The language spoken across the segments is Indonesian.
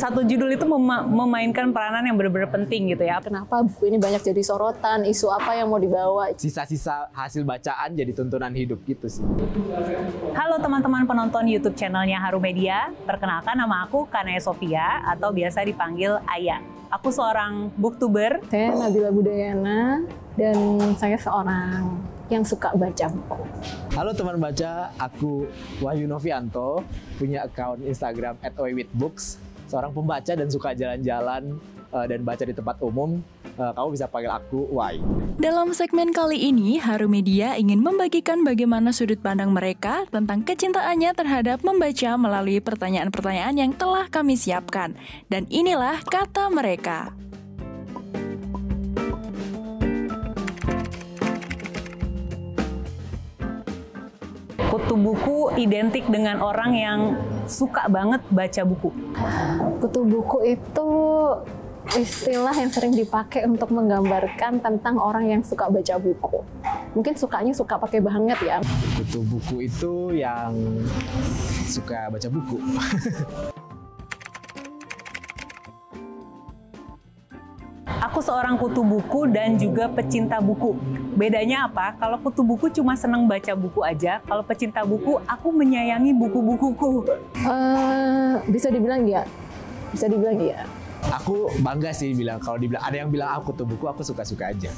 satu judul itu memainkan peranan yang benar-benar penting gitu ya. Kenapa buku ini banyak jadi sorotan, isu apa yang mau dibawa. Sisa-sisa hasil bacaan jadi tuntunan hidup gitu sih. Halo teman-teman penonton YouTube channelnya Harum Media. Perkenalkan, nama aku Kanaya Sofia atau biasa dipanggil Aya. Aku seorang booktuber. Saya Nabila Budayana dan saya seorang yang suka baca buku. Halo teman baca, aku Wahyu Novianto, punya akun Instagram @oywithbooks, seorang pembaca dan suka jalan-jalan dan baca di tempat umum. Kamu bisa panggil aku Wai. Dalam segmen kali ini, Harum Media ingin membagikan bagaimana sudut pandang mereka tentang kecintaannya terhadap membaca melalui pertanyaan-pertanyaan yang telah kami siapkan. Dan inilah kata mereka. Kutu buku identik dengan orang yang suka banget baca buku. Kutu buku itu istilah yang sering dipakai untuk menggambarkan tentang orang yang suka baca buku. Mungkin sukanya suka pakai banget ya. Kutu buku itu yang suka baca buku. Aku seorang kutu buku dan juga pecinta buku. Bedanya apa? Kalau kutu buku cuma seneng baca buku aja. Kalau pecinta buku, aku menyayangi buku-bukuku. Bisa dibilang ya. Bisa dibilang ya. Aku bangga sih bilang, kalau dibilang ada yang bilang aku kutu buku, aku suka-suka aja.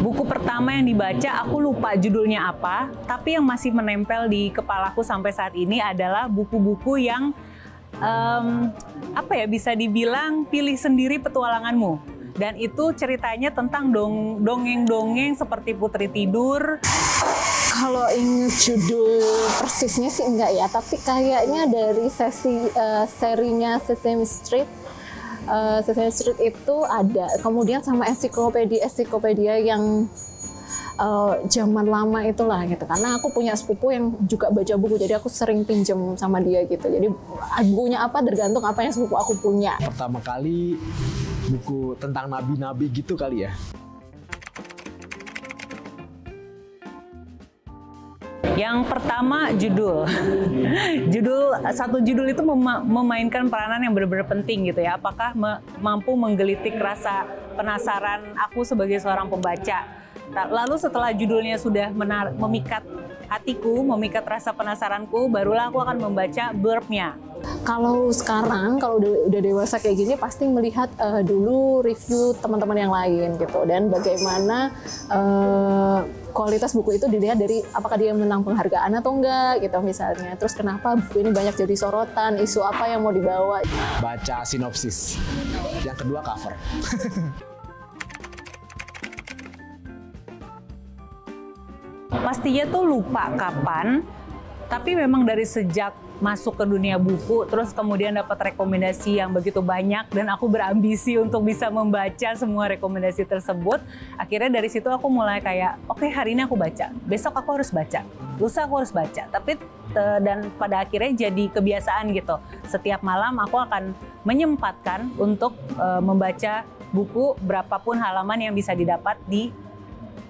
Buku pertama yang dibaca, aku lupa judulnya apa, tapi yang masih menempel di kepalaku sampai saat ini adalah buku-buku yang bisa dibilang pilih sendiri petualanganmu. Dan itu ceritanya tentang dongeng-dongeng seperti Putri Tidur. Kalau ingat judul persisnya sih enggak ya, tapi kayaknya dari serinya Sesame Street. Sesame Street itu ada, kemudian sama ensiklopedia yang zaman lama itulah gitu. Karena aku punya sepupu yang juga baca buku, jadi aku sering pinjem sama dia gitu. Jadi bukunya apa tergantung apa yang sepupu aku punya. Pertama kali buku tentang nabi-nabi gitu kali ya. Yang pertama satu judul itu memainkan peranan yang benar-benar penting gitu ya. Apakah mampu menggelitik rasa penasaran aku sebagai seorang pembaca. Lalu setelah judulnya sudah memikat hatiku, memikat rasa penasaranku, barulah aku akan membaca blurbnya. Kalau sekarang, kalau udah dewasa kayak gini, pasti melihat dulu review teman-teman yang lain gitu, dan bagaimana kualitas buku itu dilihat dari apakah dia menang penghargaan atau enggak gitu misalnya. Terus kenapa buku ini banyak jadi sorotan, isu apa yang mau dibawa. Baca sinopsis, yang kedua cover. Pastinya tuh lupa kapan, tapi memang dari sejak masuk ke dunia buku, terus kemudian dapat rekomendasi yang begitu banyak, dan aku berambisi untuk bisa membaca semua rekomendasi tersebut. Akhirnya dari situ aku mulai kayak, oke, hari ini aku baca, besok aku harus baca, lusa aku harus baca. Tapi dan pada akhirnya jadi kebiasaan gitu. Setiap malam aku akan menyempatkan untuk membaca buku berapapun halaman yang bisa didapat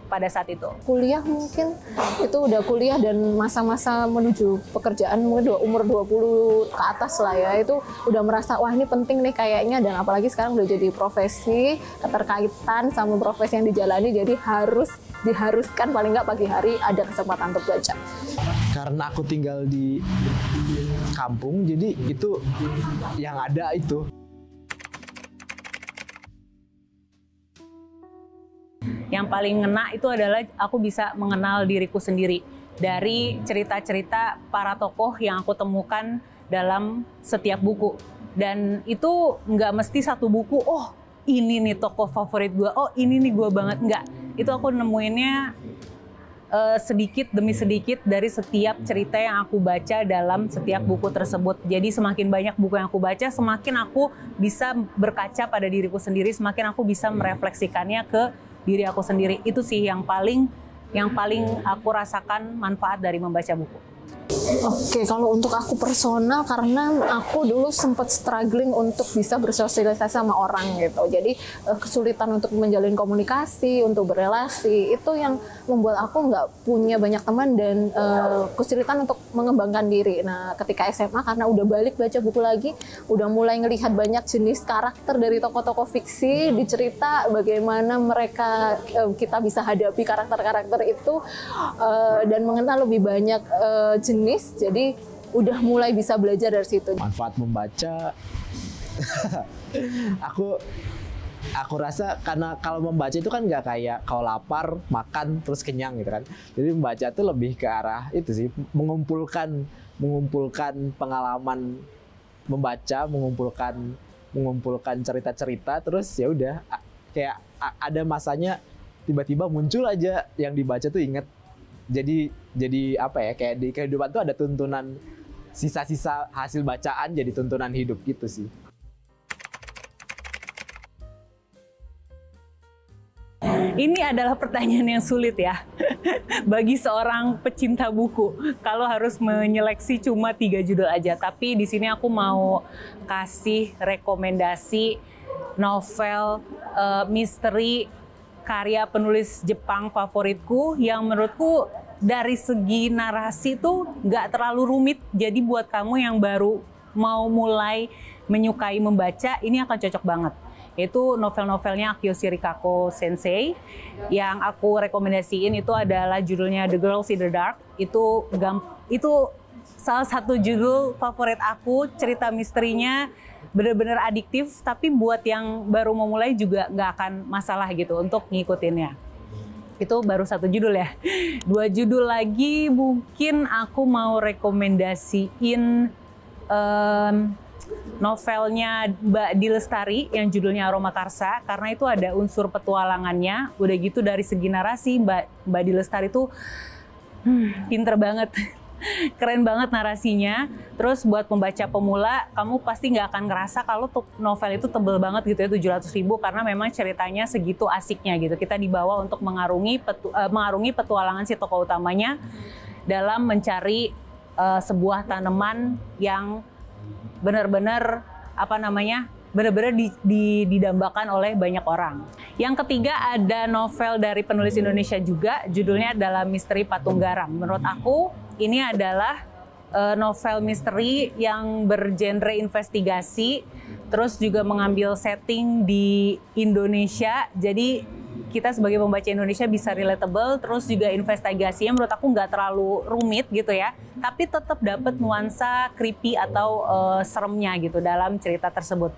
pada saat itu. Kuliah mungkin itu udah kuliah dan masa-masa menuju pekerjaan, mungkin umur 20 ke atas lah ya, itu udah merasa wah ini penting nih kayaknya, dan apalagi sekarang udah jadi profesi, keterkaitan sama profesi yang dijalani, jadi diharuskan paling nggak pagi hari ada kesempatan untuk baca. Karena aku tinggal di kampung, jadi itu yang ada itu. Yang paling ngena itu adalah aku bisa mengenal diriku sendiri dari cerita-cerita para tokoh yang aku temukan dalam setiap buku. Dan itu nggak mesti satu buku, oh ini nih tokoh favorit gue, oh ini nih gue banget, nggak. Itu aku nemuinnya sedikit demi sedikit dari setiap cerita yang aku baca dalam setiap buku tersebut. Jadi semakin banyak buku yang aku baca, semakin aku bisa berkaca pada diriku sendiri, semakin aku bisa merefleksikannya ke diri aku sendiri. Itu sih yang paling aku rasakan manfaat dari membaca buku. Oke, kalau untuk aku personal, karena aku dulu sempat struggling untuk bisa bersosialisasi sama orang gitu. Jadi kesulitan untuk menjalin komunikasi, untuk berelasi, itu yang membuat aku nggak punya banyak teman dan kesulitan untuk mengembangkan diri. Nah, ketika SMA karena udah balik baca buku lagi, udah mulai ngelihat banyak jenis karakter dari tokoh-tokoh fiksi, dicerita bagaimana mereka kita bisa hadapi karakter-karakter itu dan mengenal lebih banyak jenis. Jadi udah mulai bisa belajar dari situ. Manfaat membaca, aku rasa karena kalau membaca itu kan nggak kayak kalau lapar makan terus kenyang gitu kan. Jadi membaca tuh lebih ke arah itu sih, mengumpulkan pengalaman membaca, mengumpulkan cerita-cerita, terus ya udah kayak ada masanya tiba-tiba muncul aja yang dibaca tuh inget. Jadi apa ya, kayak di kehidupan tuh ada tuntunan, sisa-sisa hasil bacaan jadi tuntunan hidup gitu sih. Ini adalah pertanyaan yang sulit ya bagi seorang pecinta buku. Kalau harus menyeleksi cuma 3 judul aja, tapi di sini aku mau kasih rekomendasi novel misteri karya penulis Jepang favoritku yang menurutku dari segi narasi tuh nggak terlalu rumit. Jadi buat kamu yang baru mau mulai menyukai membaca, ini akan cocok banget. Itu novel-novelnya Akio Shirikako Sensei. Yang aku rekomendasiin itu adalah judulnya The Girls in the Dark. Itu salah satu judul favorit aku. Cerita misterinya bener-bener adiktif, tapi buat yang baru mau mulai juga nggak akan masalah gitu untuk ngikutinnya. Itu baru 1 judul ya. 2 judul lagi mungkin aku mau rekomendasiin novelnya Mbak Di Lestari yang judulnya Aroma Karsa, karena itu ada unsur petualangannya. Udah gitu dari segi narasi Mbak Di Lestari tuh pinter banget. Keren banget narasinya. Terus buat pembaca pemula, kamu pasti nggak akan ngerasa kalau novel itu tebel banget gitu ya, 700.000, karena memang ceritanya segitu asiknya gitu. Kita dibawa untuk mengarungi petualangan si tokoh utamanya dalam mencari sebuah tanaman yang benar-benar benar-benar didambakan oleh banyak orang. Yang ketiga ada novel dari penulis Indonesia juga, judulnya adalah Misteri Patung Garam. Menurut aku ini adalah novel misteri yang bergenre investigasi, terus juga mengambil setting di Indonesia. Jadi kita sebagai pembaca Indonesia bisa relatable, terus juga investigasinya menurut aku nggak terlalu rumit gitu ya, tapi tetap dapat nuansa creepy atau seremnya gitu dalam cerita tersebut.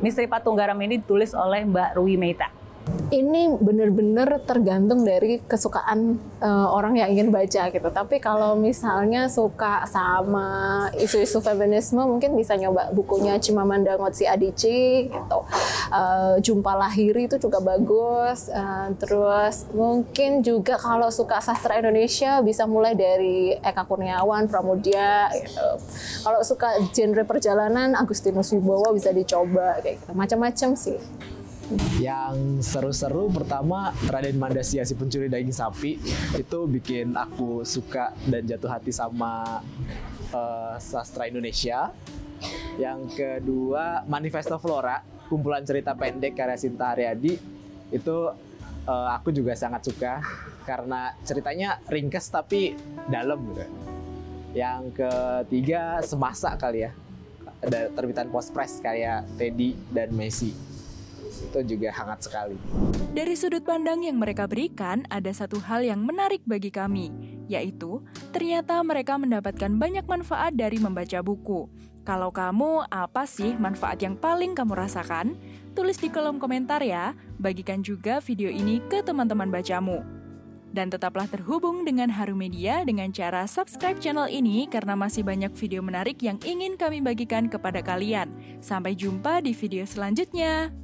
Misteri Patung Garam ini ditulis oleh Mbak Ruwi Meita. Ini benar-benar tergantung dari kesukaan orang yang ingin baca gitu. Tapi kalau misalnya suka sama isu-isu feminisme, mungkin bisa nyoba bukunya Chimamanda Ngozi Adichie gitu. Jumpa Lahiri itu juga bagus. Terus mungkin juga kalau suka sastra Indonesia bisa mulai dari Eka Kurniawan, Pramudia gitu. Kalau suka genre perjalanan, Agustinus Wibowo bisa dicoba kayak gitu. Macam-macam sih. Yang seru-seru pertama Raden Mandasya si pencuri daging sapi, itu bikin aku suka dan jatuh hati sama sastra Indonesia. Yang kedua Manifesto Flora, kumpulan cerita pendek karya Sinta Haryadi, itu aku juga sangat suka karena ceritanya ringkas tapi dalam gitu. Yang ketiga Semasa kali ya, ada terbitan Postpress karya Teddy dan Messi. Itu juga hangat sekali. Dari sudut pandang yang mereka berikan, ada satu hal yang menarik bagi kami, yaitu ternyata mereka mendapatkan banyak manfaat dari membaca buku. Kalau kamu, apa sih manfaat yang paling kamu rasakan? Tulis di kolom komentar ya. Bagikan juga video ini ke teman-teman bacamu. Dan tetaplah terhubung dengan Harum Media dengan cara subscribe channel ini karena masih banyak video menarik yang ingin kami bagikan kepada kalian. Sampai jumpa di video selanjutnya.